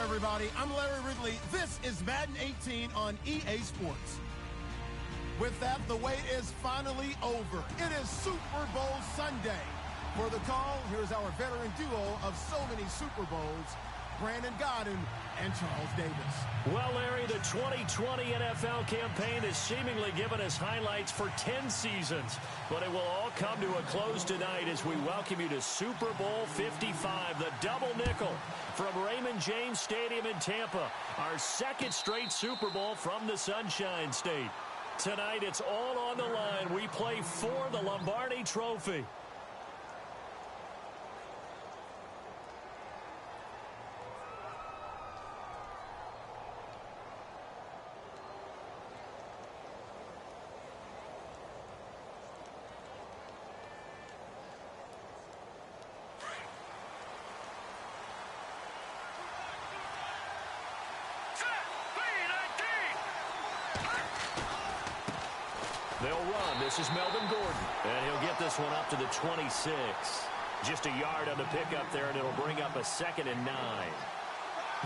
everybody. I'm Larry Ridley. This is Madden 18 on EA Sports. With that, the wait is finally over. It is Super Bowl Sunday. For the call, here's our veteran duo of so many Super Bowls, Brandon Godden and Charles Davis. Well, Larry, the 2020 NFL campaign has seemingly given us highlights for 10 seasons, but it will all come to a close tonight as we welcome you to Super Bowl 55, the double nickel from Raymond James Stadium in Tampa, our second straight Super Bowl from the Sunshine State. Tonight, it's all on the line. We play for the Lombardi Trophy. They'll run. This is Melvin Gordon. And he'll get this one up to the 26. Just a yard on the pickup there, and it'll bring up a 2nd and 9.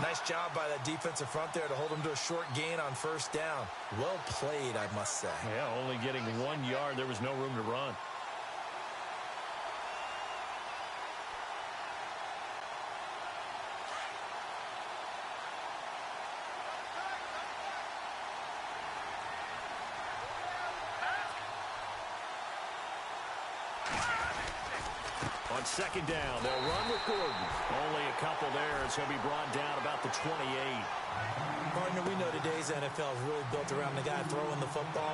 Nice job by that defensive front there to hold him to a short gain on first down. Well played, I must say. Yeah, only getting 1 yard. There was no room to run. On 2nd down, they'll run with Gordon. Only a couple there, so he'll be brought down about the 28. Partner, we know today's NFL is really built around the guy throwing the football.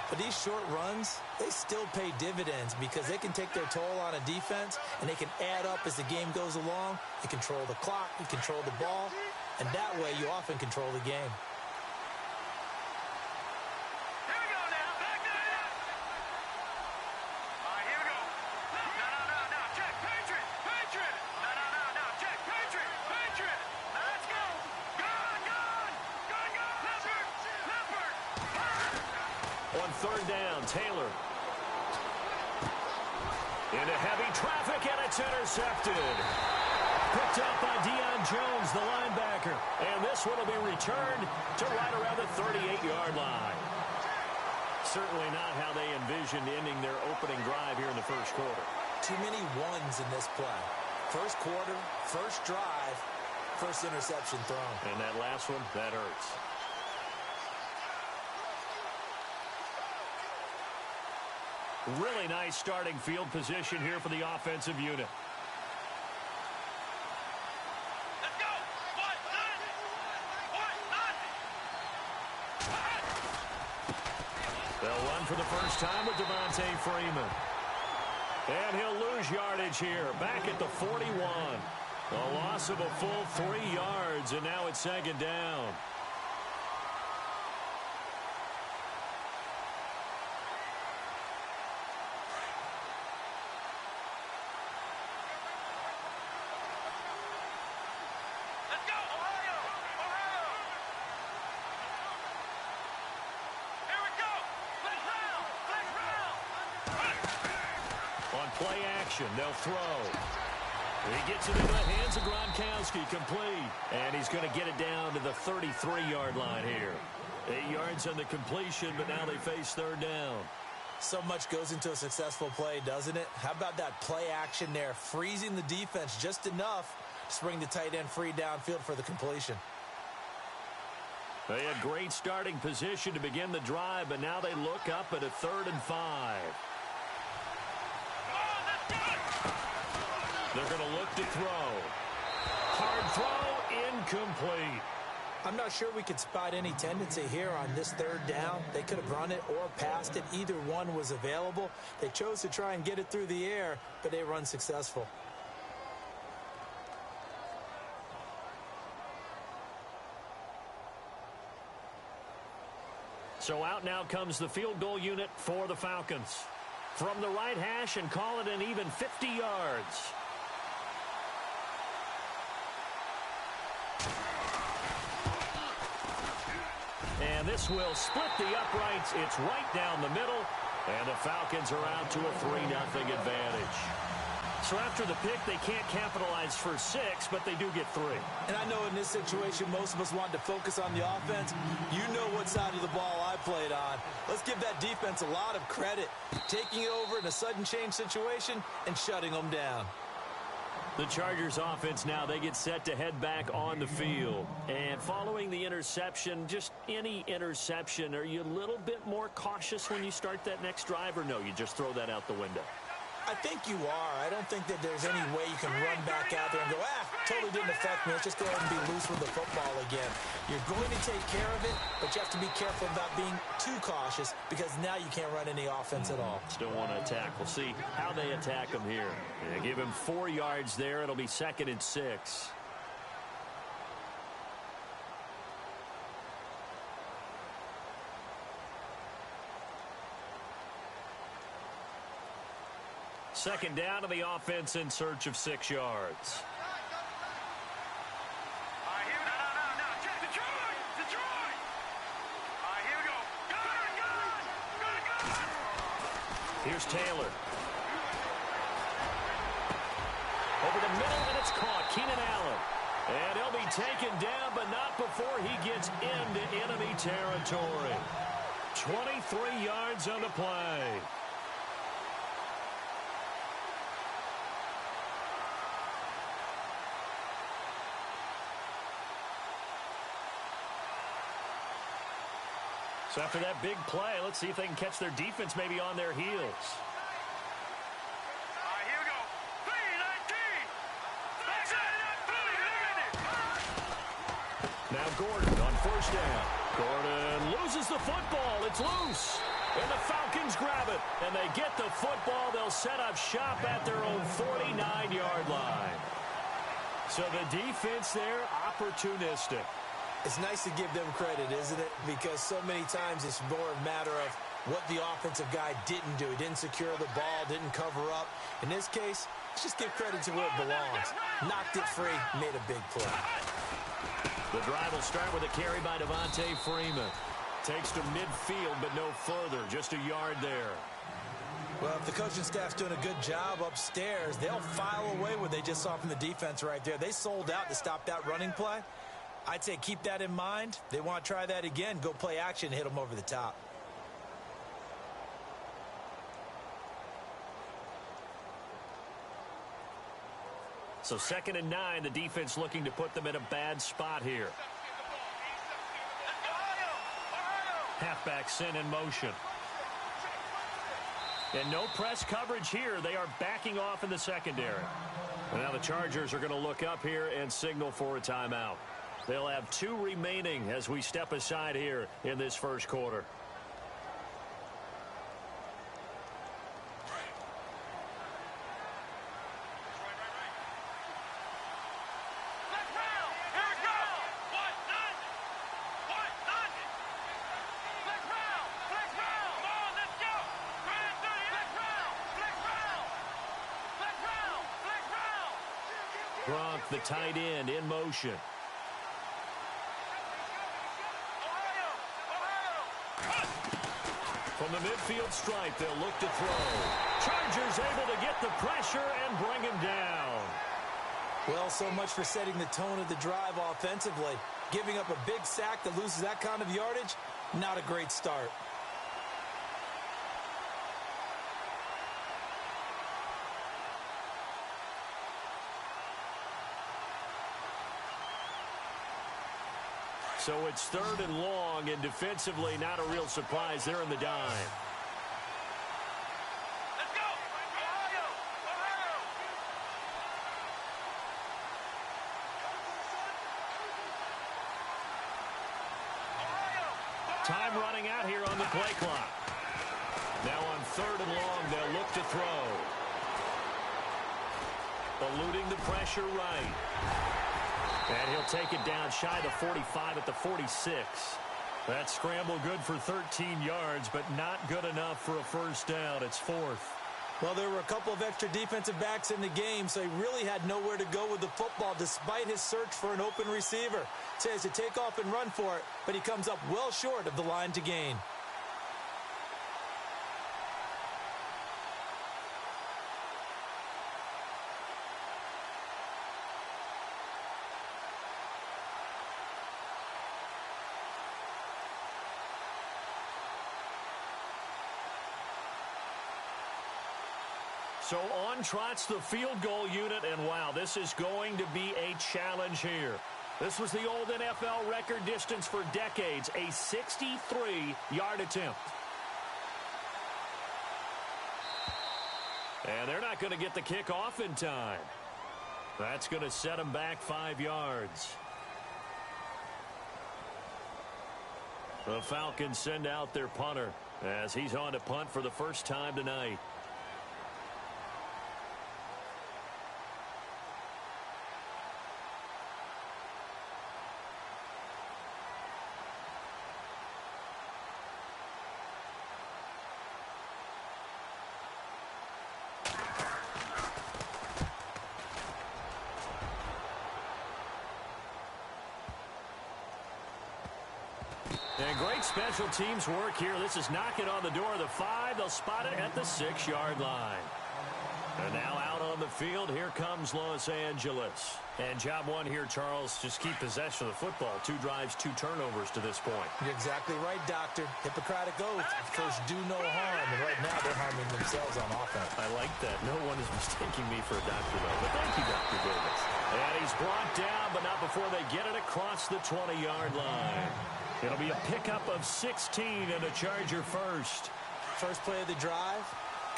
But these short runs, they still pay dividends because they can take their toll on a defense, and they can add up as the game goes along. You control the clock, you control the ball, and that way you often control the game. On 3rd down, Taylor. Into heavy traffic, and it's intercepted. Picked up by Deion Jones, the linebacker. And this one will be returned to right around the 38-yard line. Certainly not how they envisioned ending their opening drive here in the first quarter. Too many ones in this play. First quarter, first drive, first interception thrown. And that last one, that hurts. Really nice starting field position here for the offensive unit. Let's go! They'll run for the first time with Devontae Freeman. And he'll lose yardage here, back at the 41. A loss of a full 3 yards, and now it's 2nd down. Play action, they'll throw. He gets it into the hands of Gronkowski, complete. And he's going to get it down to the 33-yard line here. 8 yards on the completion, but now they face 3rd down. So much goes into a successful play, doesn't it? How about that play action there, freezing the defense just enough to bring the tight end free downfield for the completion. They had great starting position to begin the drive, but now they look up at a 3rd and 5. They're going to look to throw. Hard throw, incomplete. I'm not sure we could spot any tendency here on this 3rd down. They could have run it or passed it. Either one was available. They chose to try and get it through the air, but they were unsuccessful. So out now comes the field goal unit for the Falcons. From the right hash and call it an even 50 yards. And this will split the uprights. It's right down the middle. And the Falcons are out to a 3-0 advantage. So after the pick, they can't capitalize for 6, but they do get 3. And I know in this situation, most of us want to focus on the offense. You know what side of the ball I played on. Let's give that defense a lot of credit, taking it over in a sudden change situation and shutting them down. The Chargers offense now, they get set to head back on the field. And following the interception, just any interception, are you a little bit more cautious when you start that next drive, or no, you just throw that out the window? I think you are. I don't think that there's any way you can run back out there and go, totally didn't affect me. Let's just go ahead and be loose with the football again. You're going to take care of it, but you have to be careful about being too cautious because now you can't run any offense at all. Still want to attack. We'll see how they attack him here. They give him 4 yards there. It'll be 2nd and 6. Second down to the offense in search of 6 yards. Here's Taylor. Over the middle, and it's caught. Keenan Allen. And he'll be taken down, but not before he gets into enemy territory. 23 yards on the play. So after that big play, let's see if they can catch their defense maybe on their heels. Here we go. 3-19. Now Gordon on first down. Gordon loses the football. It's loose. And the Falcons grab it. And they get the football. They'll set up shop at their own 49-yard line. So the defense there, opportunistic. It's nice to give them credit, isn't it? Because so many times it's more a matter of what the offensive guy didn't do. He didn't secure the ball, didn't cover up. In this case, let's just give credit to where it belongs. Knocked it free, made a big play. The drive will start with a carry by Devontae Freeman. Takes to midfield, but no further. Just a yard there. Well, if the coaching staff's doing a good job upstairs, they'll file away what they just saw from the defense right there. They sold out to stop that running play. I'd say keep that in mind. They want to try that again. Go play action, hit them over the top. So 2nd and 9, the defense looking to put them in a bad spot here. Halfback sent in motion. And no press coverage here. They are backing off in the secondary. And now the Chargers are going to look up here and signal for a timeout. They'll have 2 remaining as we step aside here in this first quarter. Gronk, the tight end, in motion. From the midfield stripe, they'll look to throw. Chargers able to get the pressure and bring him down. Well, so much for setting the tone of the drive offensively. Giving up a big sack that loses that kind of yardage, not a great start. So it's 3rd and long, and defensively not a real surprise there in the dime. Let's go! Ohio! Ohio! Time running out here on the play clock. Now on 3rd and long, they'll look to throw. Eluding the pressure right. And he'll take it down shy of the 45 at the 46. That scramble good for 13 yards, but not good enough for a first down. It's 4th. Well, there were a couple of extra defensive backs in the game, so he really had nowhere to go with the football despite his search for an open receiver. Says to take off and run for it, but he comes up well short of the line to gain. So on trots the field goal unit, and wow, this is going to be a challenge here. This was the old NFL record distance for decades, a 63-yard attempt. And they're not going to get the kick off in time. That's going to set them back 5 yards. The Falcons send out their punter as he's on to punt for the first time tonight. And great special teams work here. This is knocking on the door of the 5. They'll spot it at the 6-yard line. And now out on the field, here comes Los Angeles. And job one here, Charles, just keep possession of the football. 2 drives, 2 turnovers to this point. You're exactly right, Doctor. Hippocratic oath. First, do no harm. And right now, they're harming themselves on offense. I like that. No one is mistaking me for a doctor, though. But thank you, Dr. Davis. And he's brought down, but not before they get it across the 20-yard line. It'll be a pickup of 16 and a Charger first. First play of the drive.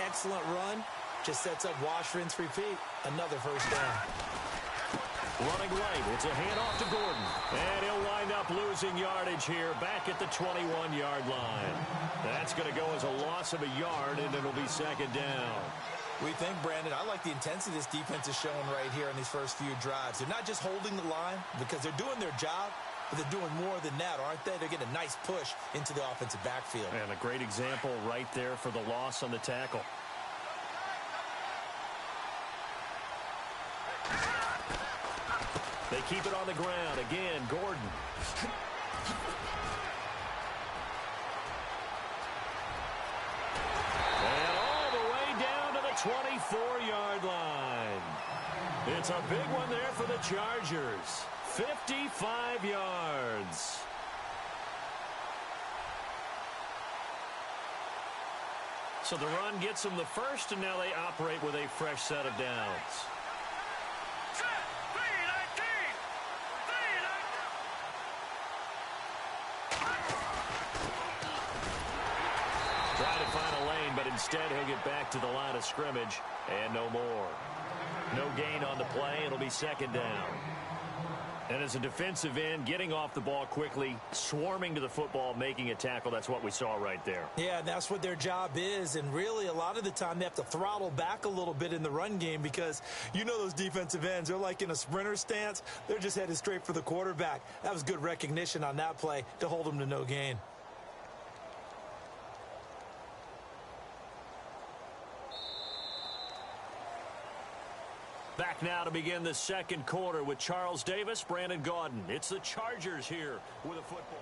Excellent run. Just sets up wash, rinse, repeat. Another first down. Running right. It's a handoff to Gordon. And he'll wind up losing yardage here back at the 21-yard line. That's going to go as a loss of a yard, and it'll be second down. We think, Brandon, I like the intensity this defense is showing right here in these first few drives. They're not just holding the line because they're doing their job, but they're doing more than that, aren't they? They're getting a nice push into the offensive backfield. And a great example right there for the loss on the tackle. They keep it on the ground. Again, Gordon. And all the way down to the 24-yard line. It's a big one there for the Chargers. 55 yards. So the run gets them the first, and now they operate with a fresh set of downs. Trying to find a lane, but instead he'll get back to the line of scrimmage, and no more. No gain on the play. It'll be second down. And as a defensive end, getting off the ball quickly, swarming to the football, making a tackle, that's what we saw right there. Yeah, that's what their job is. And really, a lot of the time, they have to throttle back a little bit in the run game because you know those defensive ends, they're like in a sprinter stance. They're just headed straight for the quarterback. That was good recognition on that play to hold them to no gain. Back now to begin the second quarter with Charles Davis, Brandon Gaudin. It's the Chargers here with a football.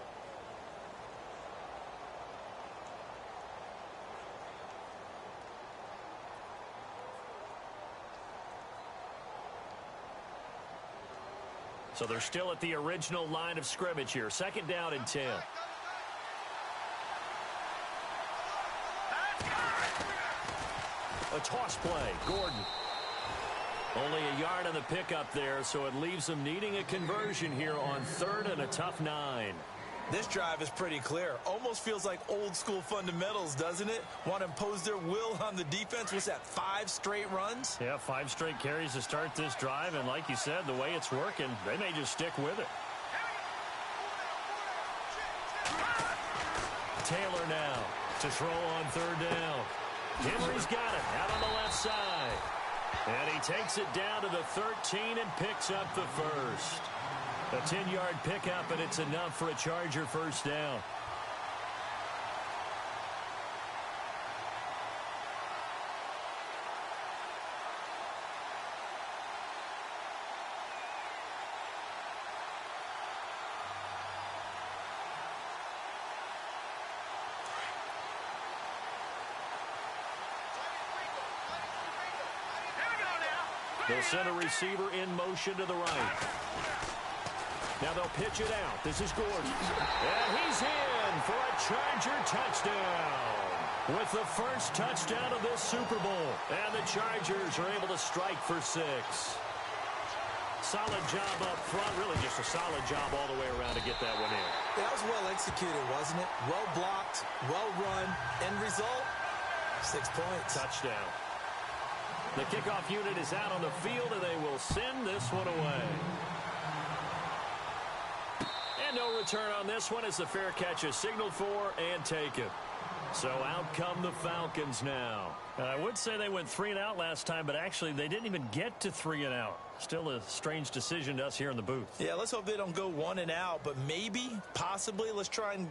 So they're still at the original line of scrimmage here. Second down and 10. A toss play. Gordon. Only a yard on the pickup there, so it leaves them needing a conversion here on 3rd and a tough 9. This drive is pretty clear. Almost feels like old school fundamentals, doesn't it? Want to impose their will on the defense. What's that, 5 straight runs? Yeah, 5 straight carries to start this drive, and like you said, the way it's working, they may just stick with it. Taylor now to throw on 3rd down. Henry's got it out on the left side. And he takes it down to the 13 and picks up the first. A 10-yard pickup, and it's enough for a Charger first down. They'll send a receiver in motion to the right. Now they'll pitch it out. This is Gordon. And he's in for a Charger touchdown. with the first touchdown of this Super Bowl. And the Chargers are able to strike for 6. Solid job up front. Really just a solid job all the way around to get that one in. Yeah, that was well executed, wasn't it? Well blocked, well run. End result, 6 points. Touchdown. The kickoff unit is out on the field, and they will send this one away. And no return on this one as the fair catch is signaled for and taken. So out come the Falcons now. I would say they went 3 and out last time, but actually they didn't even get to 3 and out. Still a strange decision to us here in the booth. Yeah, let's hope they don't go 1 and out, but maybe, possibly, let's try and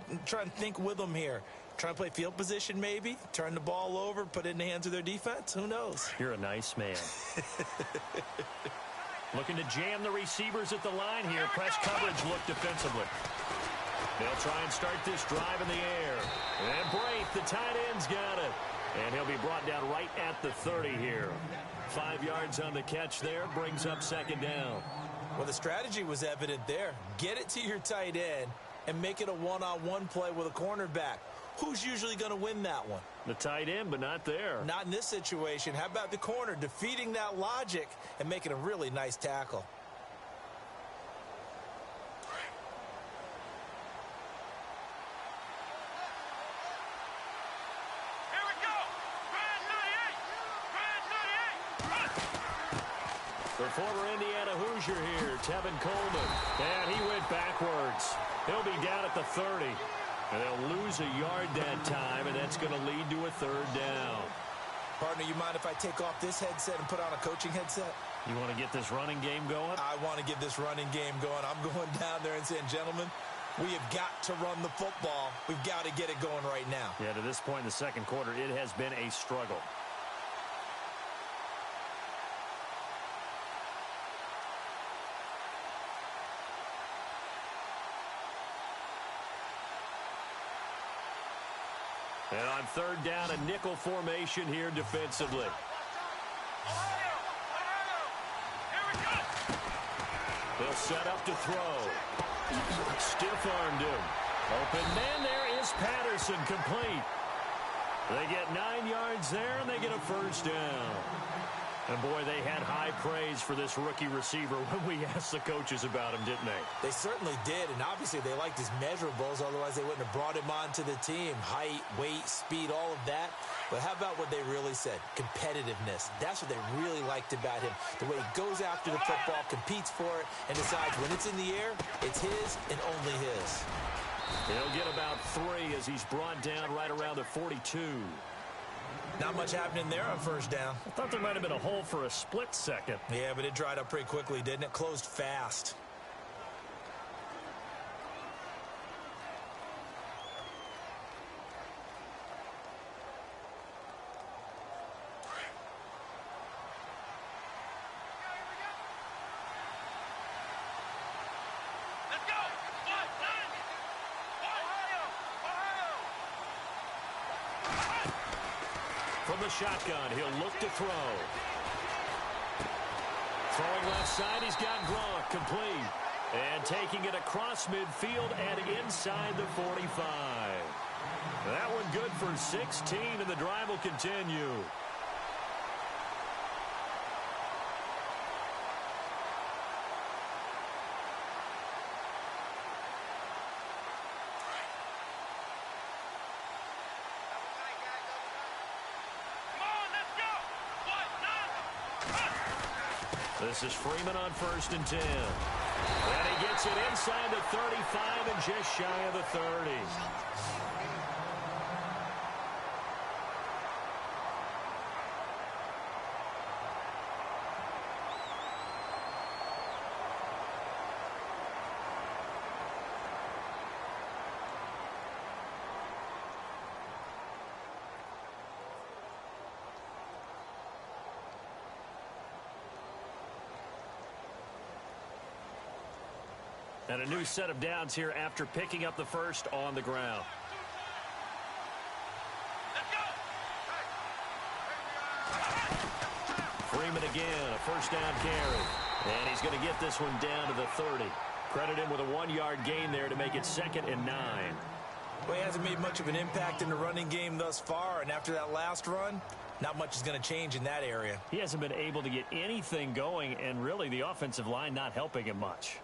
think with them here. Try and play field position maybe, turn the ball over, put it in the hands of their defense. Who knows? You're a nice man. Looking to jam the receivers at the line here. Press coverage look defensively. They'll try and start this drive in the air. And Braith, the tight end's got it. And he'll be brought down right at the 30 here. 5 yards on the catch there, brings up 2nd down. Well, the strategy was evident there. Get it to your tight end and make it a one-on-one play with a cornerback. Who's usually going to win that one? The tight end, but not there. Not in this situation. How about the corner defeating that logic and making a really nice tackle? Here we go. Red 98. Red 98. The former Indiana Hoosier here, Tevin Coleman. And he went backwards. He'll be down at the 30. And they'll lose a yard that time, and that's going to lead to a 3rd down. Partner, you mind if I take off this headset and put on a coaching headset? You want to get this running game going? I want to get this running game going. I'm going down there and saying, gentlemen, we have got to run the football. We've got to get it going right now. Yeah, to this point in the 2nd quarter, it has been a struggle. And on 3rd down, a nickel formation here defensively. Ohio. Here we go. They'll set up to throw. Stiff-armed him. Open man, there is Patterson, complete. They get 9 yards there, and they get a 1st down. And, boy, they had high praise for this rookie receiver when we asked the coaches about him, didn't they? They certainly did, and obviously they liked his measurables, otherwise they wouldn't have brought him onto the team. Height, weight, speed, all of that. But how about what they really said? Competitiveness. That's what they really liked about him. The way he goes after the football, competes for it, and decides when it's in the air, it's his and only his. He'll get about 3 as he's brought down right around the 42. Not much happening there on 1st down. I thought there might have been a hole for a split second. Yeah, but it dried up pretty quickly, didn't it? Closed fast. Let's go. Ohio. From the shotgun, he'll look to throw. Throwing left side, he's got Gronk, complete. And taking it across midfield and inside the 45. That one good for 16, and the drive will continue. This is Freeman on 1st and 10. And he gets it inside the 35 and just shy of the 30. And a new set of downs here after picking up the 1st on the ground. Freeman again, a 1st down carry. And he's going to get this one down to the 30. Credit him with a 1-yard gain there to make it 2nd and 9. Well, he hasn't made much of an impact in the running game thus far, and after that last run, not much is going to change in that area. He hasn't been able to get anything going, and really the offensive line not helping him much.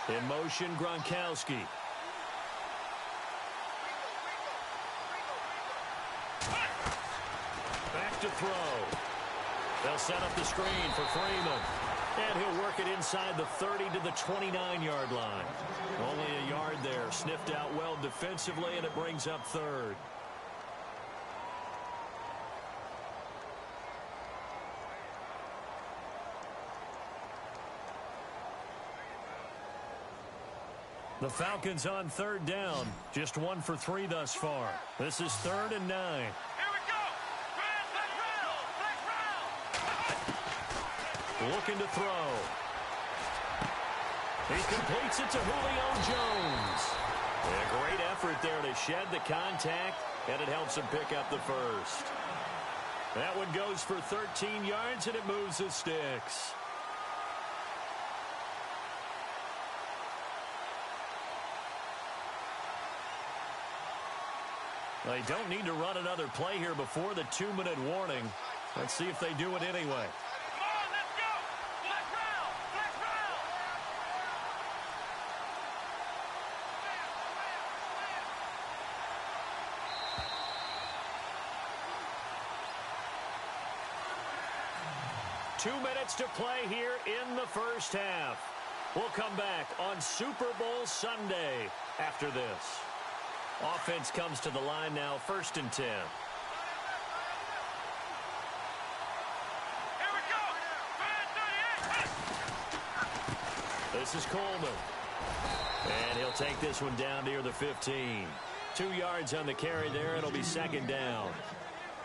In motion, Gronkowski. Back to throw. They'll set up the screen for Freeman. And he'll work it inside the 30 to the 29-yard line. Only a yard there. Sniffed out well defensively, and it brings up third. The Falcons on third down. Just 1 for 3 thus far. This is 3rd and 9. Here we go. Looking to throw. He completes it to Julio Jones. A great effort there to shed the contact, and it helps him pick up the first. That one goes for 13 yards, and it moves the sticks. They don't need to run another play here before the 2-minute warning. Let's see if they do it anyway. Come on, let's go. Flex round. Flex round. Two minutes to play here in the first half. We'll come back on Super Bowl Sunday after this. Offense comes to the line now, 1st and 10. Here we go. Man 38. This is Coleman. And he'll take this one down near the 15. 2 yards on the carry there. It'll be 2nd down.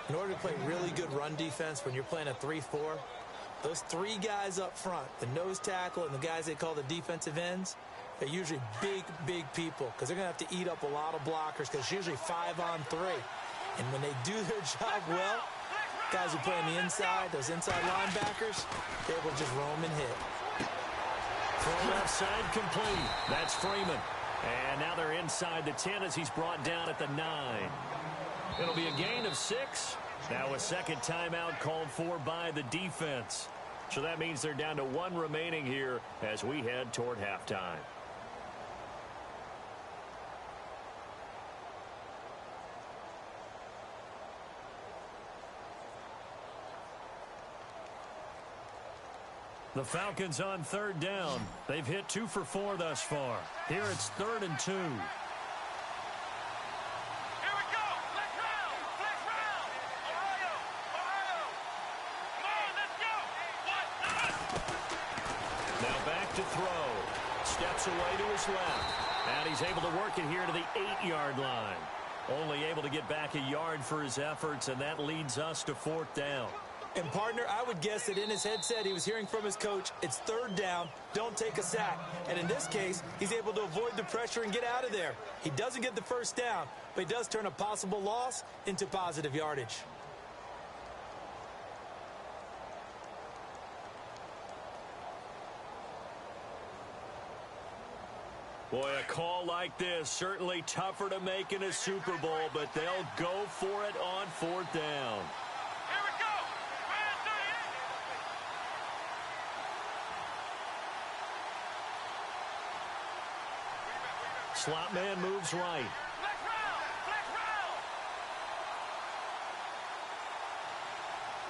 In order to play really good run defense when you're playing a 3-4, those 3 guys up front, the nose tackle and the guys they call the defensive ends, they're usually big, big people because they're going to have to eat up a lot of blockers because it's usually 5-on-3. And when they do their job well, guys who play on the inside, those inside linebackers, they're able to just roam and hit. Throw left side complete. That's Freeman. And now they're inside the 10 as he's brought down at the 9. It'll be a gain of 6. Now a second timeout called for by the defense. So that means they're down to 1 remaining here as we head toward halftime. The Falcons on 3rd down. They've hit 2 for 4 thus far. Here it's 3rd and 2. Here we go. Flex round. Flex round. Ohio. Ohio. Come on, let's go. Now back to throw. Steps away to his left. And he's able to work it here to the 8-yard line. Only able to get back a yard for his efforts, and that leads us to 4th down. And, partner, I would guess that in his headset he was hearing from his coach, it's 3rd down, don't take a sack. And in this case, he's able to avoid the pressure and get out of there. He doesn't get the first down, but he does turn a possible loss into positive yardage. Boy, a call like this, certainly tougher to make in a Super Bowl, but they'll go for it on 4th down. Here we go. Man 38. Slot man moves right. Flex round. Flex round.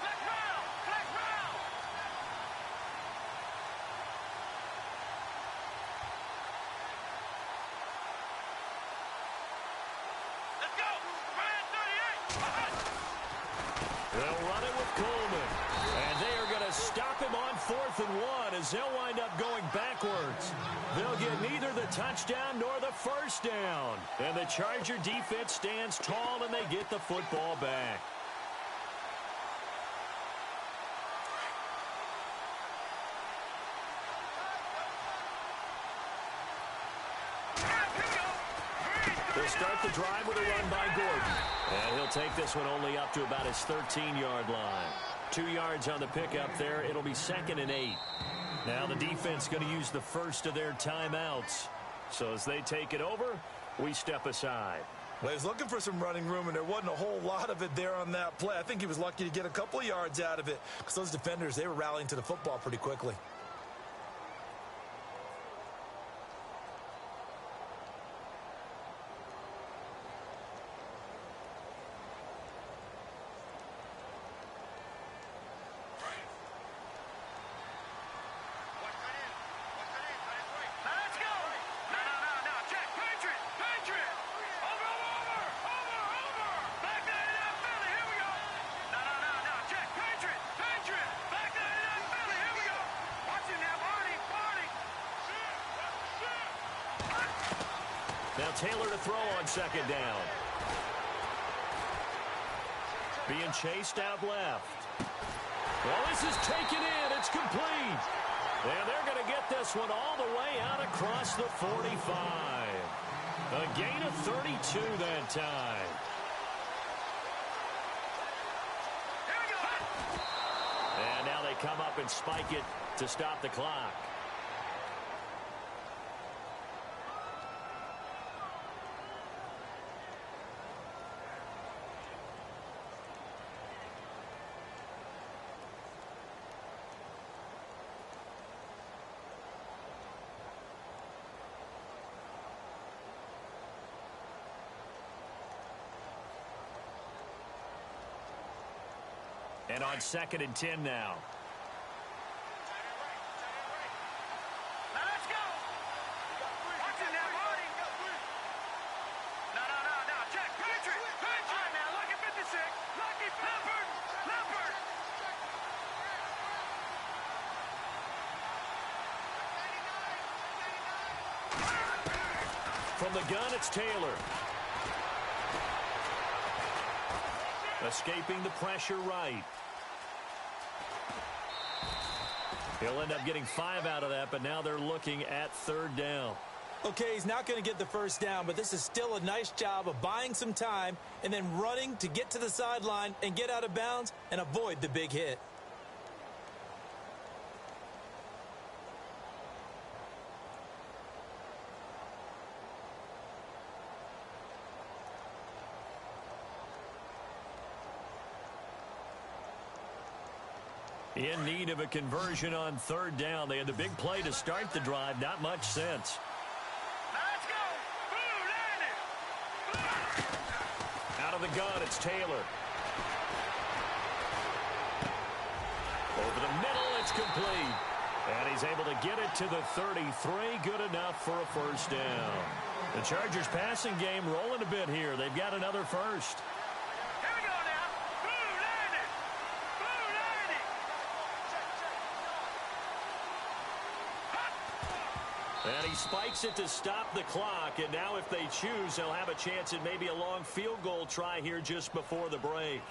Flex round. Flex round. Let's go. Man 38. They'll run it with Coleman. And they are going to stop him on 4th and 1 as they'll wind up going backwards. They'll get neither the touchdown nor the first down. And the Charger defense stands tall and they get the football back. start the drive with a run by Gordon. And he'll take this one only up to about his 13-yard line. 2 yards on the pickup there. It'll be 2nd and 8. Now the defense going to use the first of their timeouts. So as they take it over, we step aside. Well, he was looking for some running room, and there wasn't a whole lot of it there on that play. I think he was lucky to get a couple of yards out of it because those defenders, they were rallying to the football pretty quickly. Now Taylor to throw on 2nd down. Being chased out left. Well, this is taken in. It's complete. And they're going to get this one all the way out across the 45. A gain of 32 that time. And now they come up and spike it to stop the clock. And on 2nd and 10 now. Now let's go. Watch it now, Marty. No. Check. Patriot. All right, now, lucky 56. Lucky Leopard. From the gun, it's Taylor. Escaping the pressure right. He'll end up getting 5 out of that, but now they're looking at 3rd down. Okay, he's not going to get the first down, but this is still a nice job of buying some time and then running to get to the sideline and get out of bounds and avoid the big hit. In need of a conversion on 3rd down. They had the big play to start the drive. Not much sense. Let's go. Blue, landed. Out of the gun, it's Taylor. Over the middle, it's complete. And he's able to get it to the 33. Good enough for a first down. The Chargers passing game rolling a bit here. They've got another first. Here we go now. Blue, landed. And he spikes it to stop the clock. And now if they choose, they'll have a chance at maybe a long field goal try here just before the break.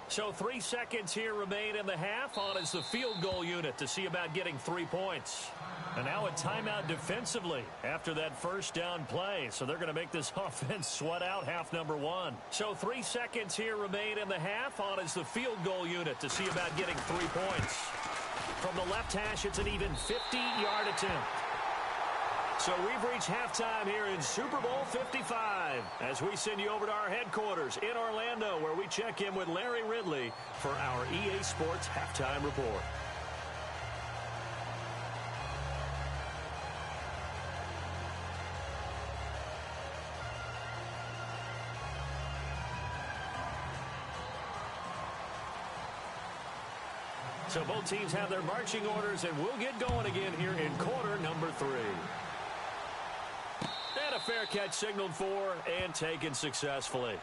So 3 seconds here remain in the half. On is the field goal unit to see about getting 3 points. And now a timeout defensively after that first down play. So they're going to make this offense sweat out half number 1. So 3 seconds here remain in the half. On is the field goal unit to see about getting 3 points. From the left hash, it's an even 50-yard attempt. So we've reached halftime here in Super Bowl 55 as we send you over to our headquarters in Orlando, where we check in with Larry Ridley for our EA Sports Halftime Report. So both teams have their marching orders, and we'll get going again here in quarter number 3. And a fair catch signaled for and taken successfully.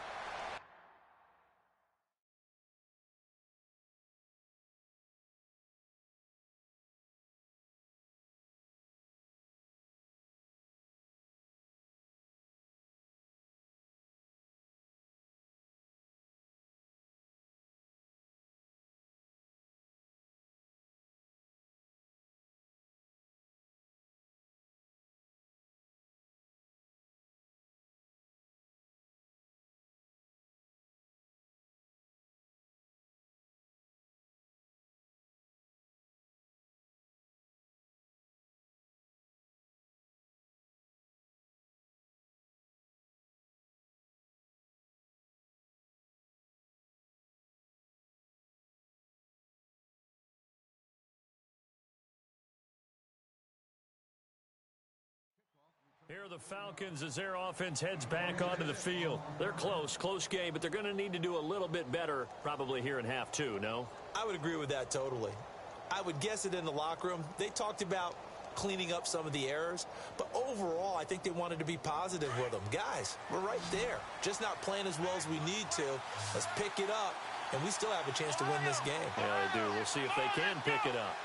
Here are the Falcons as their offense heads back onto the field. They're close game, but they're going to need to do a little bit better probably here in half two, no? I would agree with that totally. I would guess it in the locker room. They talked about cleaning up some of the errors, but overall, I think they wanted to be positive with them. Guys, we're right there. Just not playing as well as we need to. Let's pick it up, and we still have a chance to win this game. Yeah, they do. We'll see if they can pick it up.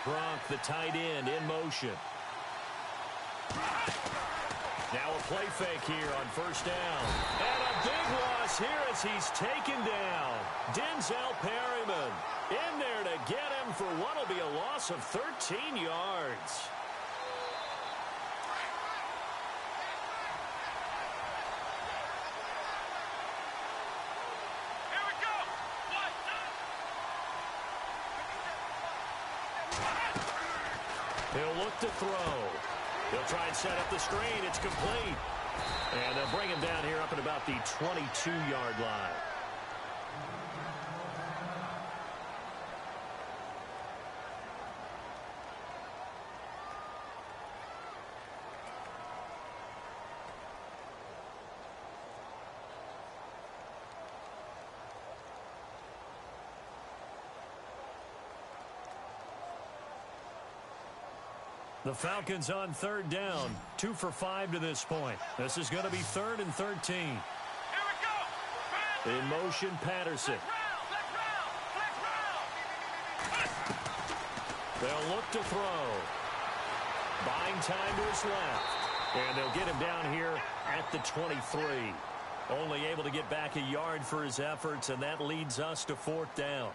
Gronk, the tight end, in motion. Now a play fake here on first down. And a big loss here as he's taken down. Denzel Perryman in there to get him for what will be a loss of 13 yards. He'll look to throw. He'll try and set up the screen. It's complete. And they'll bring him down here up at about the 22-yard line. The Falcons on third down, 2 for 5 to this point. This is going to be 3rd and 13. Here we go. In motion, Patterson. They'll look to throw. Buying time to his left. And they'll get him down here at the 23. Only able to get back a yard for his efforts, and that leads us to 4th down.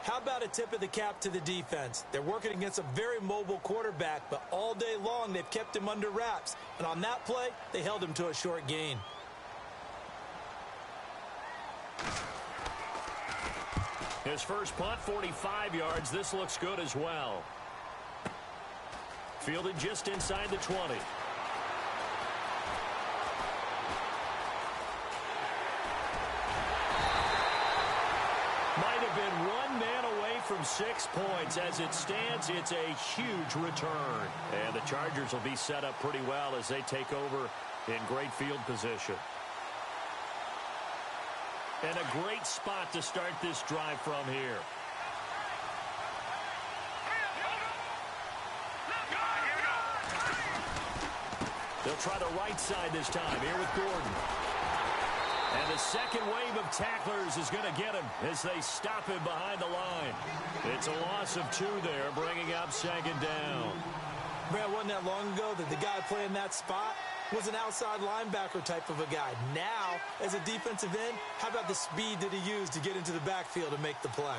How about a tip of the cap to the defense? They're working against a very mobile quarterback, but all day long they've kept him under wraps. And on that play, they held him to a short gain. His first punt, 45 yards. This looks good as well. Fielded just inside the 20. Might have been one man away from 6 points. As it stands, it's a huge return. And the Chargers will be set up pretty well as they take over in great field position. And a great spot to start this drive from here. They'll try the right side this time here with Gordon. And the second wave of tacklers is going to get him as they stop him behind the line. It's a loss of 2 there, bringing up 2nd down. Brad, wasn't that long ago that the guy playing that spot was an outside linebacker type of a guy. Now, as a defensive end, how about the speed that he used to get into the backfield and make the play?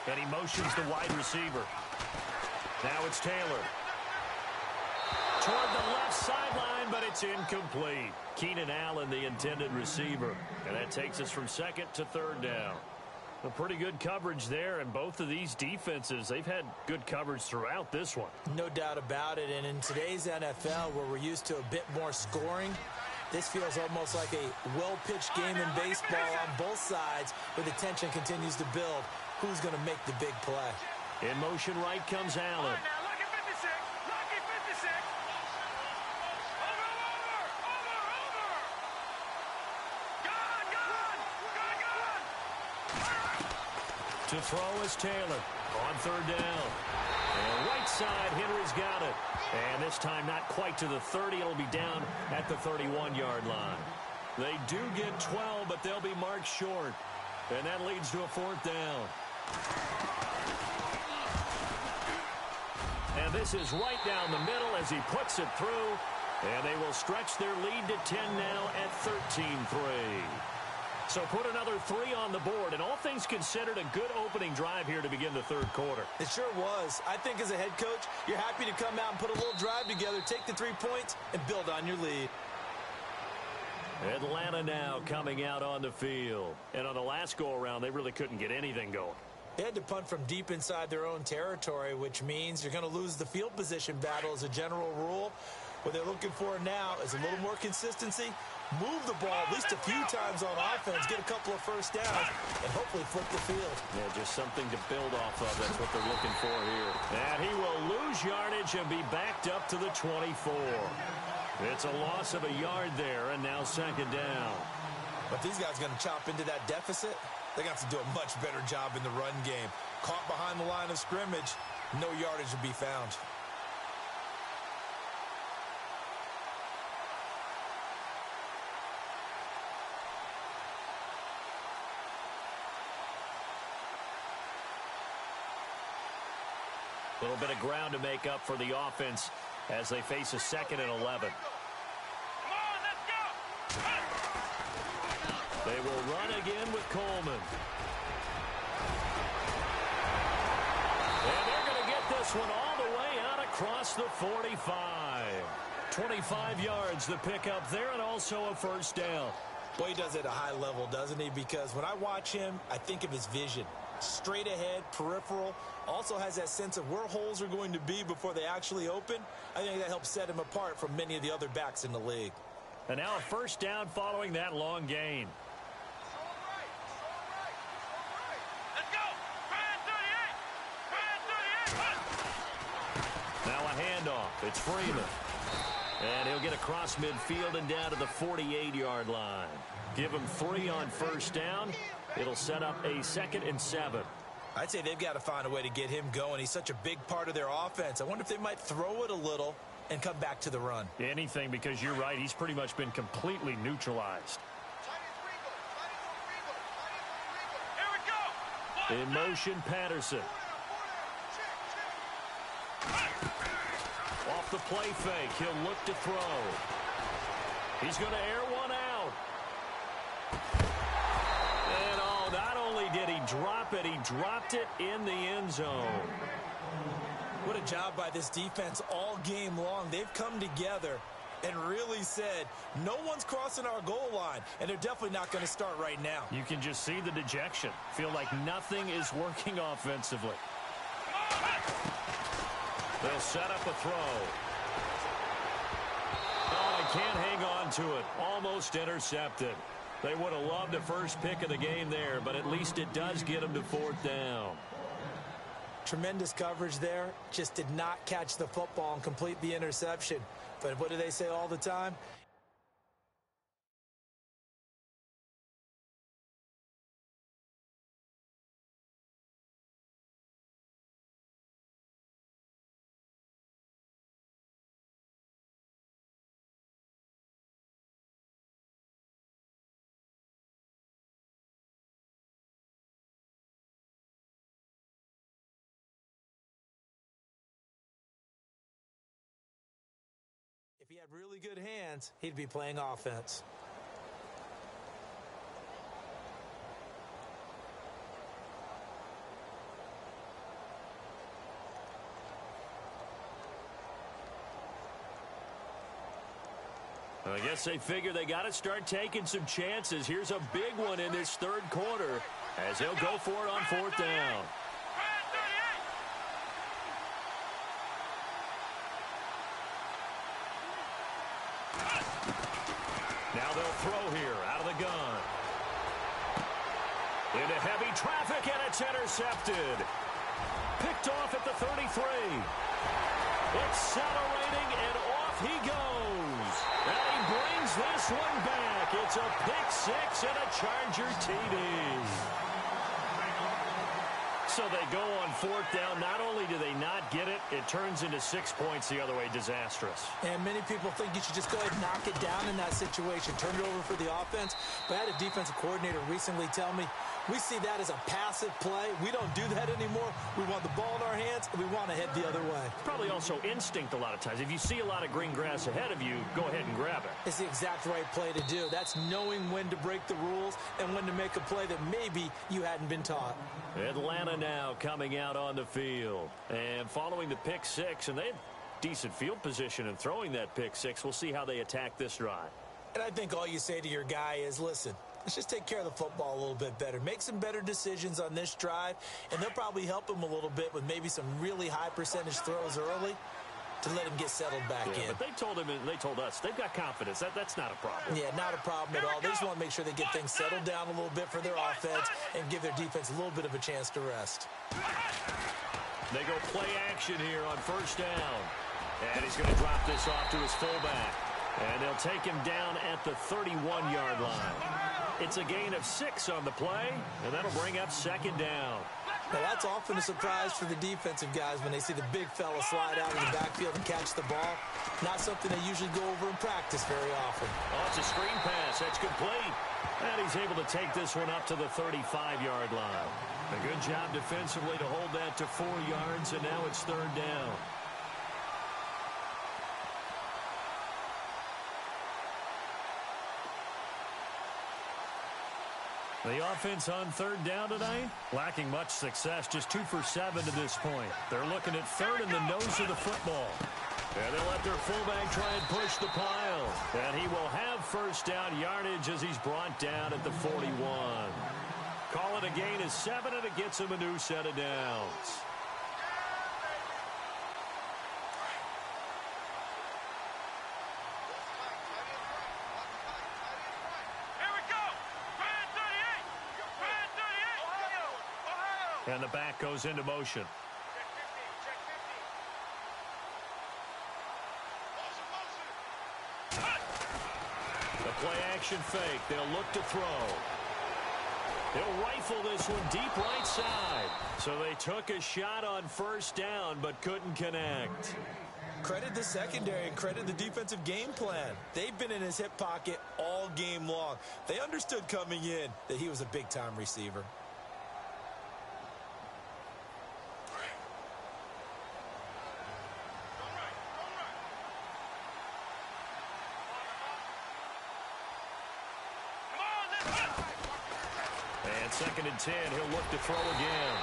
And he motions the wide receiver. Now it's Taylor. Toward the left sideline, but it's incomplete. Keenan Allen, the intended receiver. And that takes us from 2nd to 3rd down. A pretty good coverage there, and both of these defenses, they've had good coverage throughout this one. No doubt about it, and in today's NFL, where we're used to a bit more scoring, this feels almost like a well-pitched game in baseball on both sides, where the tension continues to build. Who's going to make the big play? In motion right comes Allen. To throw is Taylor on 3rd down. And right side, Henry's got it. And this time not quite to the 30. It'll be down at the 31-yard line. They do get 12, but they'll be marked short. And that leads to a 4th down. And this is right down the middle as he puts it through. And they will stretch their lead to 10 now at 13-3. So put another 3 on the board. And all things considered, a good opening drive here to begin the 3rd quarter. It sure was. I think as a head coach, you're happy to come out and put a little drive together, take the 3 points, and build on your lead. Atlanta now coming out on the field. And on the last go-around, they really couldn't get anything going. They had to punt from deep inside their own territory, which means you're going to lose the field position battle as a general rule. What they're looking for now is a little more consistency, move the ball at least a few times on offense, get a couple of first downs, and hopefully flip the field. Yeah, just something to build off of. That's what they're looking for here. And he will lose yardage and be backed up to the 24. It's a loss of a yard there, and now second down. But these guys are going to chop into that deficit. They're going to have to do a much better job in the run game. Caught behind the line of scrimmage, no yardage to be found. A little bit of ground to make up for the offense as they face a 2nd and 11. Come on, let's go! They will run again with Coleman. And they're going to get this one all the way out across the 45. 25 yards the pickup there, and also a first down. Boy, he does it at a high level, doesn't he? Because when I watch him, I think of his vision. Straight ahead, peripheral, also has that sense of where holes are going to be before they actually open. I think that helps set him apart from many of the other backs in the league. And now a first down following that long gain. Let's go! Try 38! Try 38! Now a handoff. It's Freeman. And he'll get across midfield and down to the 48-yard line. Give him 3 on first down. It'll set up a 2nd and 7. I'd say they've got to find a way to get him going. He's such a big part of their offense. I wonder if they might throw it a little and come back to the run. Anything, because you're right. He's pretty much been completely neutralized. Here we go! In motion, Patterson. Off the play fake. He'll look to throw. He's going to air one out. And not only did he drop it, he dropped it in the end zone. What a job by this defense all game long. They've come together and really said, no one's crossing our goal line, and they're definitely not going to start right now. You can just see the dejection. Feel like nothing is working offensively. They'll set up a throw. Oh, they can't hang on to it. Almost intercepted. They would have loved the first pick of the game there, but at least it does get them to 4th down. Tremendous coverage there. Just did not catch the football and complete the interception. But what do they say all the time? If he had really good hands, he'd be playing offense. I guess they figure they got to start taking some chances. Here's a big one in this 3rd quarter as they'll go for it on 4th down. Now they'll throw here out of the gun. Into heavy traffic, and it's intercepted. Picked off at the 33. Accelerating, and off he goes. And he brings this one back. It's a pick 6 and a Charger TD. So they go on 4th down. Not only do they not get it, it turns into 6 points the other way. Disastrous. And many people think you should just go ahead and knock it down in that situation. Turn it over for the offense. But I had a defensive coordinator recently tell me, we see that as a passive play. We don't do that anymore. We want the ball in our hands, and we want to head the other way. Probably also instinct a lot of times. If you see a lot of green grass ahead of you, go ahead and grab it. It's the exact right play to do. That's knowing when to break the rules and when to make a play that maybe you hadn't been taught. Atlanta now coming out on the field. And following the pick 6, and they had decent field position in throwing that pick 6. We'll see how they attack this drive. And I think all you say to your guy is, listen, Let's just take care of the football a little bit better. Make some better decisions on this drive, and they'll probably help him a little bit with maybe some really high percentage throws early to let him get settled back in. But they told us, they've got confidence. That's not a problem. Yeah, not a problem at all. They just want to make sure they get things settled down a little bit for their offense and give their defense a little bit of a chance to rest. They go play action here on first down. And he's going to drop this off to his fullback. And they'll take him down at the 31-yard line. It's a gain of 6 on the play, and that'll bring up second down. Now, that's often a surprise for the defensive guys when they see the big fella slide out of the backfield and catch the ball. Not something they usually go over in practice very often. Oh, it's a screen pass. That's complete. And he's able to take this one up to the 35-yard line. A good job defensively to hold that to 4 yards, and now it's third down. The offense on third down tonight, lacking much success, just 2 for 7 to this point. They're looking at third in the nose of the football. And they'll let their fullback try and push the pile. And he will have first down yardage as he's brought down at the 41. Call it a gain of 7, and it gets him a new set of downs. And the back goes into motion. The play-action fake. They'll look to throw. They'll rifle this one deep right side. So they took a shot on first down but couldn't connect. Credit the secondary and credit the defensive game plan. They've been in his hip pocket all game long. They understood coming in that he was a big-time receiver. Second and 10, he'll look to throw again.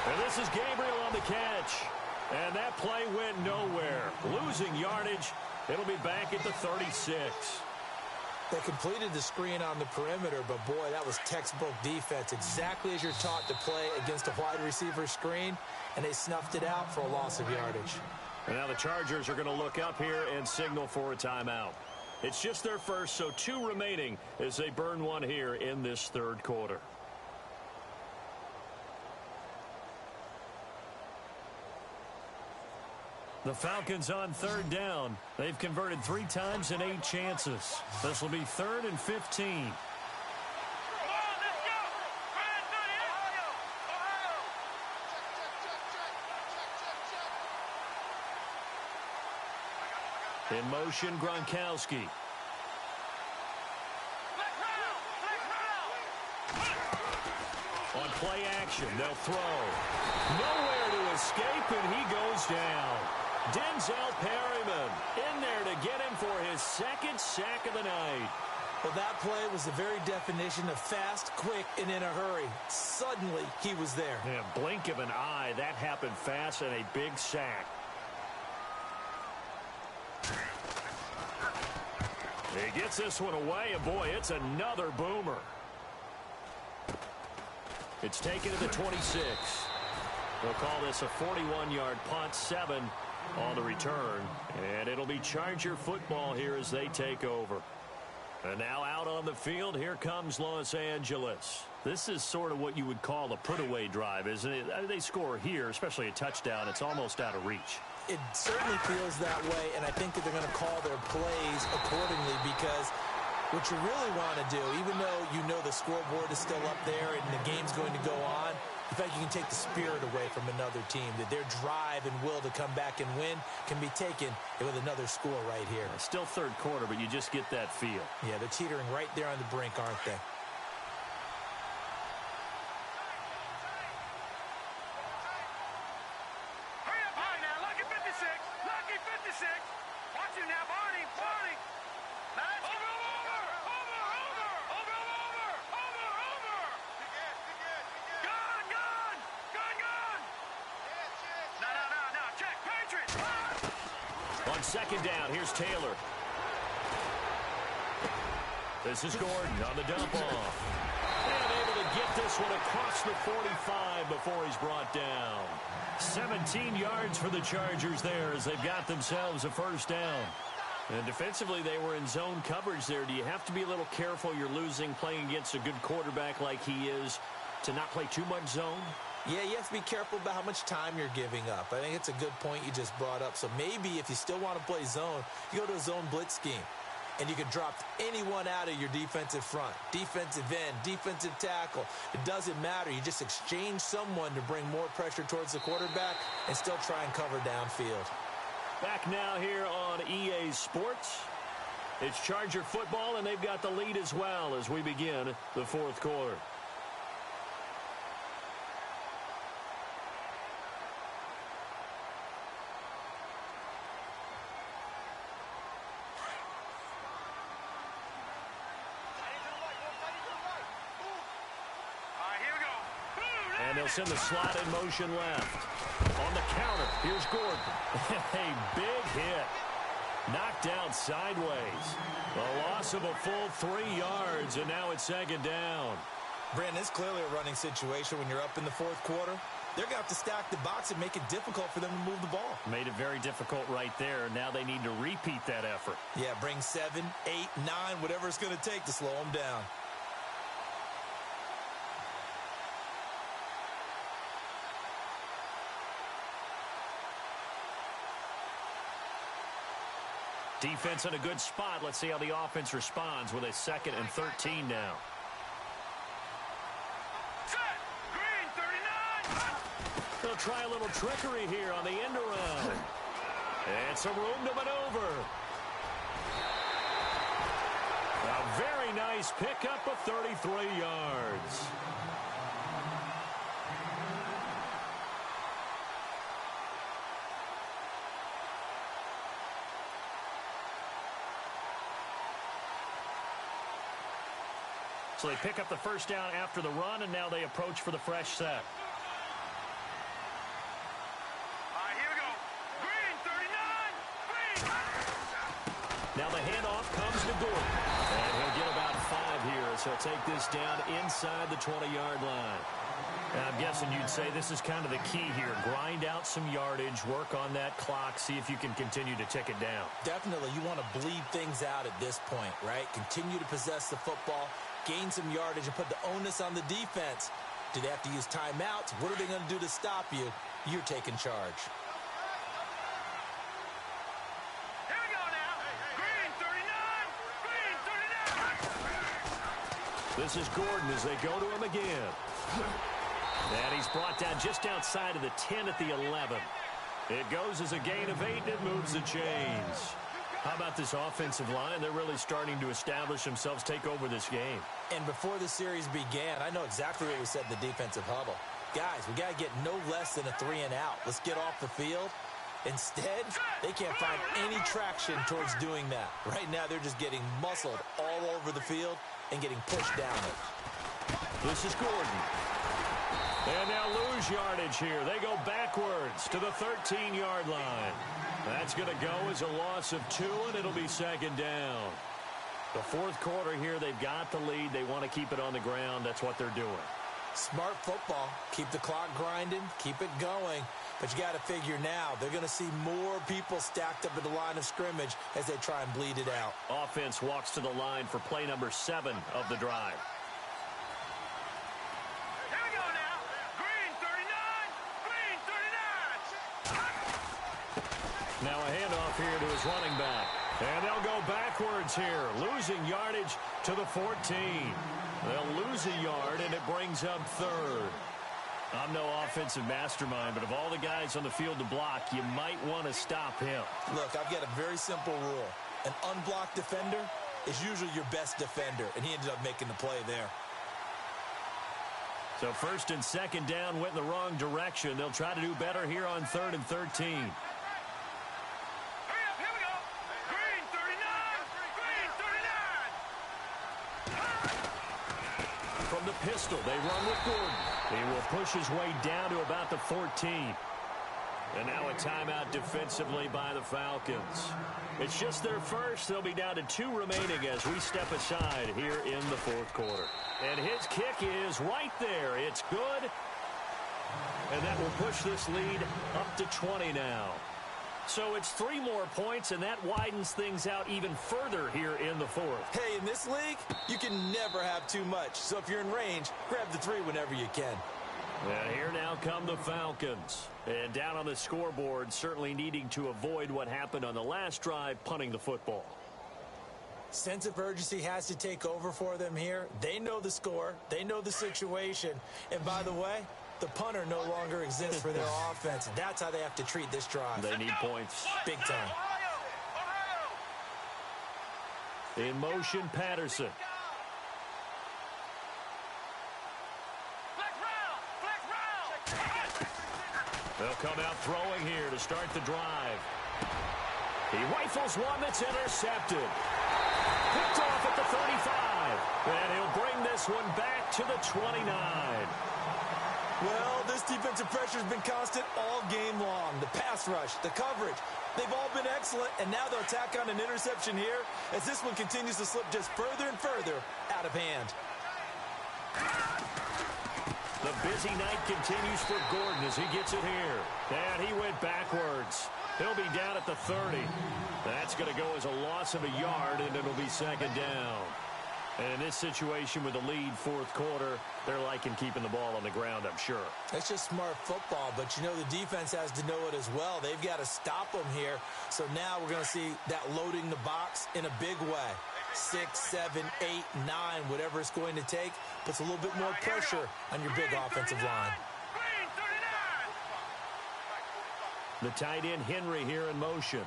And this is Gabriel on the catch. And that play went nowhere. Losing yardage. It'll be back at the 36. They completed the screen on the perimeter, but boy, that was textbook defense. Exactly as you're taught to play against a wide receiver screen, and they snuffed it out for a loss of yardage. And now the Chargers are going to look up here and signal for a timeout. It's just their first, so 2 remaining as they burn one here in this third quarter. The Falcons on third down. They've converted 3 times in 8 chances. This will be 3rd and 15. In motion, Gronkowski. On play action, they'll throw. Nowhere to escape, and he goes down. Denzel Perryman in there to get him for his 2nd sack of the night. Well, that play was the very definition of fast, quick, and in a hurry. Suddenly, he was there. Yeah, blink of an eye. That happened fast, and a big sack. He gets this one away, and boy, it's another boomer. It's taken to the 26. We'll call this a 41-yard punt, 7 on the return, and it'll be Charger football here as they take over. And now out on the field, here comes Los Angeles. This is sort of what you would call a put-away drive, isn't it? They score here, especially a touchdown. It's almost out of reach. It certainly feels that way, and I think that they're going to call their plays accordingly, because what you really want to do, even though you know the scoreboard is still up there and the game's going to go on, in fact, you can take the spirit away from another team, that their drive and will to come back and win can be taken with another score right here. Still third quarter, but you just get that feel. Yeah, they're teetering right there on the brink, aren't they? Hurry up, high now. Lucky 56. Lucky 56. Watch him now, Barney. Barney. Let's go. On second down, here's Taylor. This is Gordon on the dump off. And able to get this one across the 45 before he's brought down. 17 yards for the Chargers there as they've got themselves a first down. And defensively, they were in zone coverage there. Do you have to be a little careful? You're losing playing against a good quarterback like he is to not play too much zone? Yeah, you have to be careful about how much time you're giving up. I think it's a good point you just brought up. So maybe if you still want to play zone, you go to a zone blitz scheme. And you can drop anyone out of your defensive front, defensive end, defensive tackle. It doesn't matter. You just exchange someone to bring more pressure towards the quarterback and still try and cover downfield. Back now here on EA Sports. It's Charger football, and they've got the lead as well as we begin the fourth quarter. And they'll send the slot in motion left. On the counter, here's Gordon. A big hit. Knocked down sideways. A loss of a full 3 yards, and now it's second down. Brandon, it's clearly a running situation when you're up in the fourth quarter. They're going to have to stack the box and make it difficult for them to move the ball. Made it very difficult right there. Now they need to repeat that effort. Yeah, bring 7, 8, 9, whatever it's going to take to slow them down. Defense in a good spot. Let's see how the offense responds with a 2nd and 13 now. Set. Green 39. They'll try a little trickery here on the end around. And some room to maneuver. A very nice pickup of 33 yards. So they pick up the first down after the run, and now they approach for the fresh set. Here we go. Green 39. Green. Now the handoff comes to Gordon. And he'll get about 5 here as he'll take this down inside the 20-yard line. And I'm guessing you'd say this is kind of the key here. Grind out some yardage, work on that clock, see if you can continue to tick it down. Definitely, you want to bleed things out at this point, right? Continue to possess the football, gain some yardage, and put the onus on the defense. Do they have to use timeouts? What are they going to do to stop you? You're taking charge. Here we go now. Green 39. Green 39. This is Gordon as they go to him again. And he's brought down just outside of the 10 at the 11. It goes as a gain of 8, and it moves the chains. How about this offensive line? They're really starting to establish themselves, take over this game. And before the series began, I know exactly what we said in the defensive huddle. Guys, we got to get no less than a 3-and-out. Let's get off the field. Instead, they can't find any traction towards doing that. Right now, they're just getting muscled all over the field and getting pushed down it. This is Gordon. And they'll lose yardage here. They go backwards to the 13-yard line. That's going to go as a loss of 2, and it'll be second down. The fourth quarter here, they've got the lead. They want to keep it on the ground. That's what they're doing. Smart football. Keep the clock grinding. Keep it going. But you got to figure now, they're going to see more people stacked up at the line of scrimmage as they try and bleed it out. Offense walks to the line for play number 7 of the drive. Here we go now. Green 39. Green 39. Now a handoff here to his running back. And they'll go backwards here, losing yardage to the 14. They'll lose a yard, and it brings up 3rd. I'm no offensive mastermind, but of all the guys on the field to block, you might want to stop him. Look, I've got a very simple rule. An unblocked defender is usually your best defender, and he ended up making the play there. So 1st and 2nd down went in the wrong direction. They'll try to do better here on 3rd and 13. From the pistol, they run with Gordon. He will push his way down to about the 14. And now a timeout defensively by the Falcons. It's just their first. They'll be down to 2 remaining as we step aside here in the fourth quarter. And his kick is right there. It's good. And that will push this lead up to 20 now. So it's 3 more points, and that widens things out even further here in the fourth. Hey, in this league, you can never have too much. So if you're in range, grab the 3 whenever you can. And here now come the Falcons. And down on the scoreboard, certainly needing to avoid what happened on the last drive, punting the football. Sense of urgency has to take over for them here. They know the score. They know the situation. And by the way, the punter no longer exists for their offense. That's how they have to treat this drive. They need points. Big time. In motion, Patterson. They'll come out throwing here to start the drive. He rifles one that's intercepted. Picked off at the 35. And he'll bring this one back to the 29. Well, this defensive pressure has been constant all game long. The pass rush, the coverage, they've all been excellent, and now they'll tack on an interception here as this one continues to slip just further and further out of hand. The busy night continues for Gordon as he gets it here. And he went backwards. He'll be down at the 30. That's going to go as a loss of a yard, and it'll be second down. And in this situation with the lead fourth quarter, they're liking keeping the ball on the ground, I'm sure. It's just smart football, but you know the defense has to know it as well. They've got to stop them here. So now we're going to see that loading the box in a big way. 6, 7, 8, 9, whatever it's going to take, puts a little bit more pressure on your big offensive line. The tight end Henry here in motion.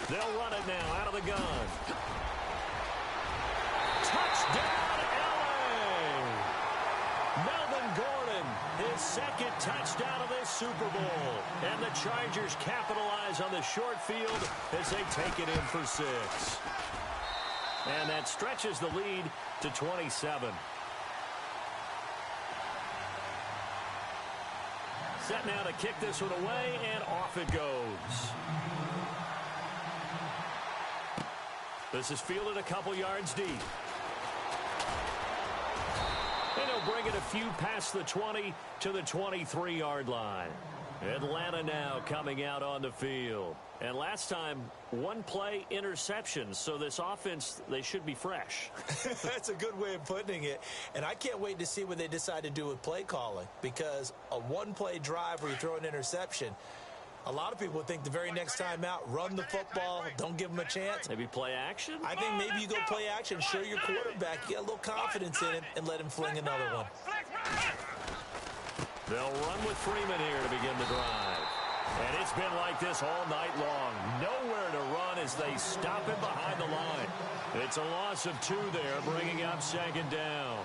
They'll run it now out of the gun. Touchdown, LA! Melvin Gordon, his second touchdown of this Super Bowl. And the Chargers capitalize on the short field as they take it in for 6. And that stretches the lead to 27. Set now to kick this one away, and off it goes. This is fielded a couple yards deep. And he'll bring it a few past the 20 to the 23-yard line. Atlanta now coming out on the field. And last time, 1-play interception. So this offense, they should be fresh. That's a good way of putting it. And I can't wait to see what they decide to do with play calling. Because a 1-play drive where you throw an interception, a lot of people think the very next time out, run the football, don't give them a chance. Maybe play action? I think maybe you go play action, show your quarterback, you got a little confidence in him, and let him fling another one. They'll run with Freeman here to begin the drive. And it's been like this all night long. Nowhere to run as they stop him behind the line. It's a loss of 2 there, bringing up second down.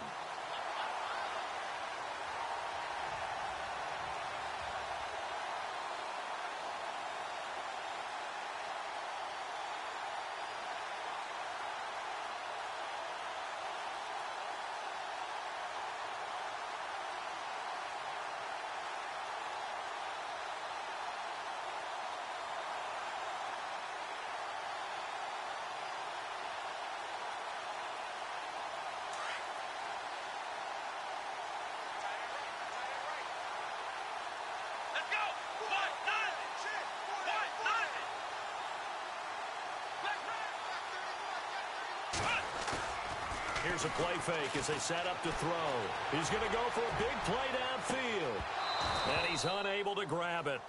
Here's a play fake as they set up to throw. He's going to go for a big play downfield. And he's unable to grab it.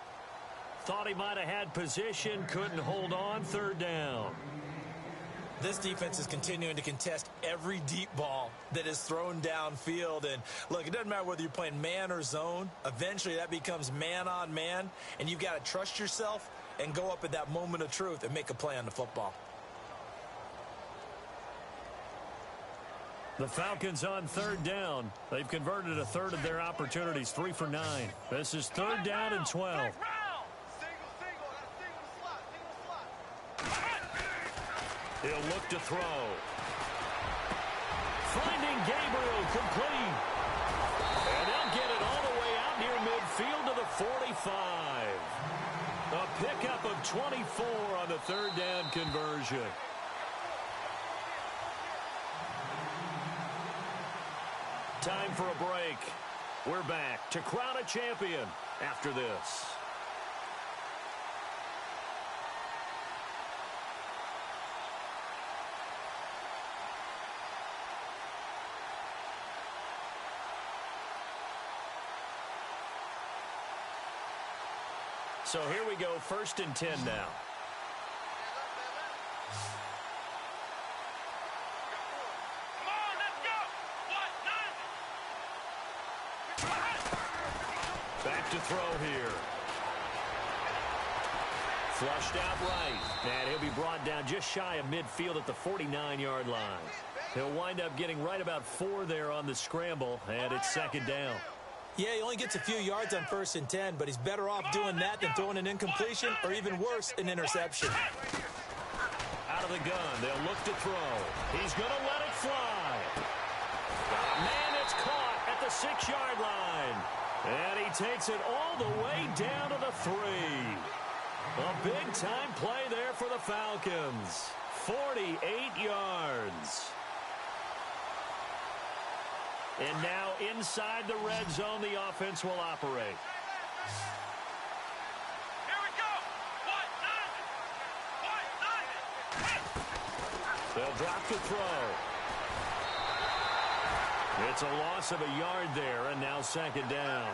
Thought he might have had position, couldn't hold on, third down. This defense is continuing to contest every deep ball that is thrown downfield. And, look, it doesn't matter whether you're playing man or zone. Eventually that becomes man on man, and you've got to trust yourself and go up at that moment of truth and make a play on the football. The Falcons on third down. They've converted a third of their opportunities, 3 for 9. This is third down and 12. He'll look to throw. Finding Gabriel complete. And they'll get it all the way out near midfield to the 45. A pickup of 24 on the third down conversion. Time for a break. We're back to crown a champion after this. So here we go, 1st and 10 now. Back to throw here. Flushed out right. And he'll be brought down just shy of midfield at the 49-yard line. He'll wind up getting right about 4 there on the scramble, and it's 2nd down. Yeah, he only gets a few yards on 1st and 10, but he's better off doing that than throwing an incompletion or even worse, an interception. Out of the gun, they'll look to throw. He's going to let it fly. Man, it's caught at the 6-yard line. And he takes it all the way down to the 3. A big-time play there for the Falcons. 48 yards. And now inside the red zone, the offense will operate. Here we go. They'll drop the throw. It's a loss of a yard there, and now 2nd down.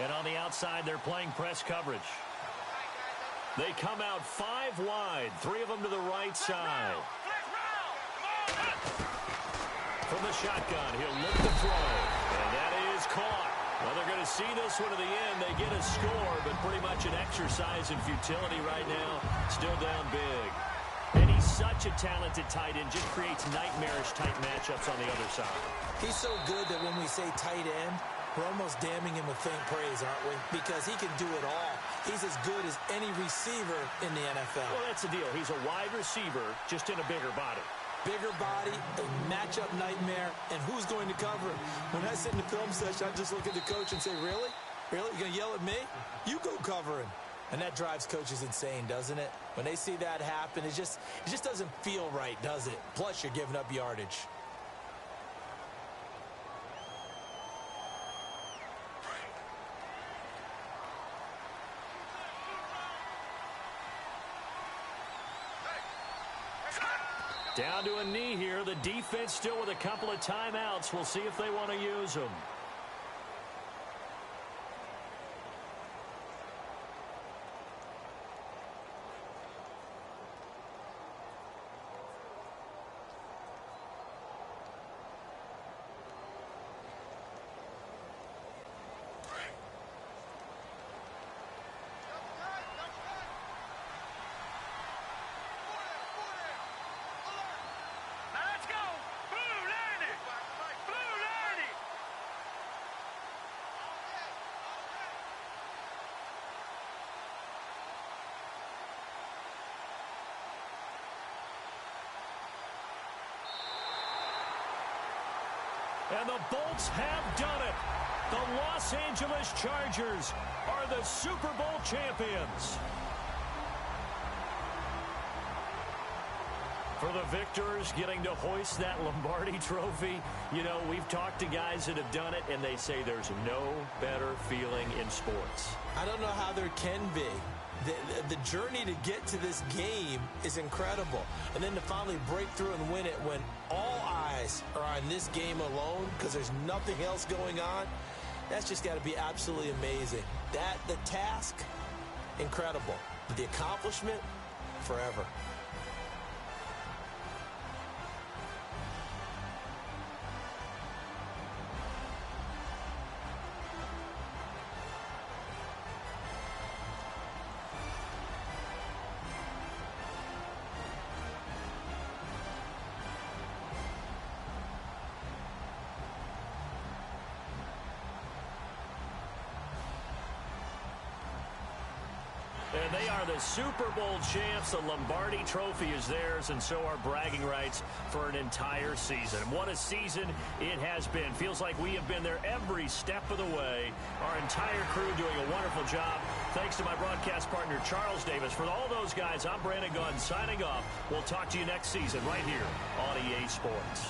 And on the outside, they're playing press coverage. They come out 5 wide, 3 of them to the right side. From the shotgun, he'll look to throw, and that is caught. Well, they're going to see this one to the end. They get a score, but pretty much an exercise in futility right now. Still down big. And he's such a talented tight end, just creates nightmarish-type matchups on the other side. He's so good that when we say tight end, we're almost damning him with faint praise, aren't we? Because he can do it all. He's as good as any receiver in the NFL. Well, that's the deal. He's a wide receiver, just in a bigger body. Bigger body, a matchup nightmare, and who's going to cover him? When I sit in the film session, I just look at the coach and say, really? Really? You're going to yell at me? You go cover him. And that drives coaches insane, doesn't it? When they see that happen, it just doesn't feel right, does it? Plus, you're giving up yardage. Down to a knee here. The defense still with a couple of timeouts. We'll see if they want to use them. And the Bolts have done it. The Los Angeles Chargers are the Super Bowl champions. For the victors getting to hoist that Lombardi trophy, you know, we've talked to guys that have done it, and they say there's no better feeling in sports. I don't know how there can be. The journey to get to this game is incredible. And then to finally break through and win it when all eyes are on this game alone because there's nothing else going on, that's just got to be absolutely amazing. The task, incredible. The accomplishment, forever. And They are the Super Bowl champs. The Lombardi Trophy is theirs, and so are bragging rights for an entire season. What a season it has been. Feels like we have been there every step of the way. Our entire crew doing a wonderful job. Thanks to my broadcast partner, Charles Davis. For all those guys, I'm Brandon Gaudin signing off. We'll talk to you next season right here on EA Sports.